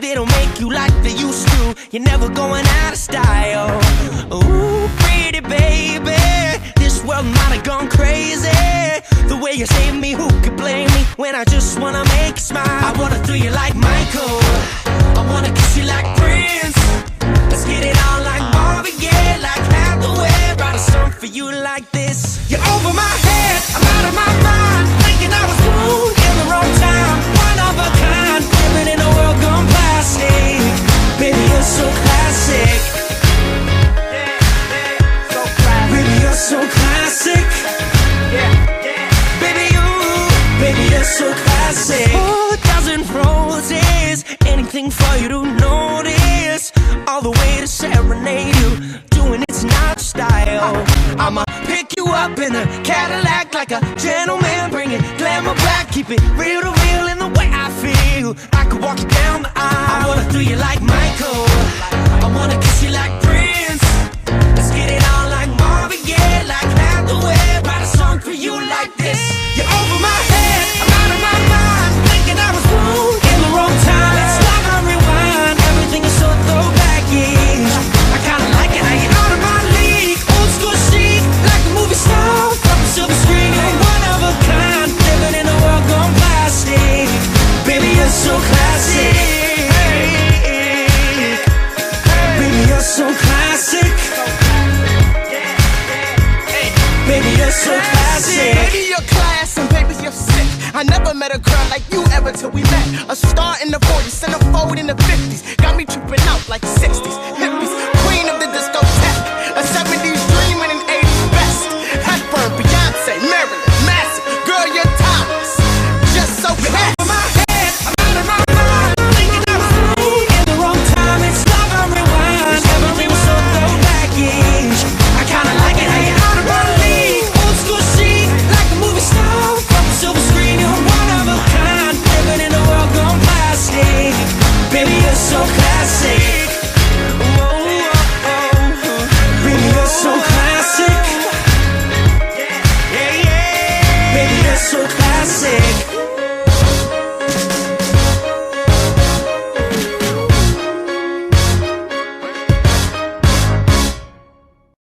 they don't make you like they used to. You're never going out of style. Ooh, pretty baby, this world might have gone crazy. The way you save me, who could blame me when I just wanna make you smile? I wanna throw you like Michael, I wanna kiss you like Prince. Let's get it on like Marvin Gaye, like Hathaway. Write a song for you like this. You're over my head, I'm out of my mind, thinking I was born in the wrong time. One of a kind, living in a world gone plastic. Baby, you're so classic. Baby, you're so classic. Baby, you're so classic. 4,000 roses, anything for you to notice. All the way to serenade you, doing it's not style. I'ma pick you up in a Cadillac like a gentleman, bring it glamour back, keep it real to real in the way I feel. I could walk you down the aisle. I wanna throw you like Michael, I wanna kiss you like Prince. Let's get it on like Marvin Gaye, like Hathaway. Write a song for you like this. You're over my head, I'm out of my mind, thinking I was born in the wrong time. Let's stop and rewind, everything is so throwback-ish. I kinda like it how you're out of my league, old school chic, like a movie star from a silver screen. You're one of a kind, living in a world gone plastic. Baby, you're so classic. Baby, you're so classic. Baby, you're so classic. Baby, you're class and baby, you're sick. I never met a girl like you ever till we met. A star in the 40s, centerfold in the 50s. Got me tripping out like 60s. Hippies, queen of the discotheque. A 70s dream and an 80s best. Hepburn, Beyonce, Marilyn, Massive. Girl, you're timeless. Just so classy. Over my head, I'm out of my mind, thinking I was born in the wrong time. It's love and rewind, everything was so throwback-ish. I kinda like it how you're out of my league, old school chic, like a movie star from a silver screen. You're one of a kind, living in a world gone plastic. Baby, you're so classic. Baby, you're so classic. Baby, you're so classic.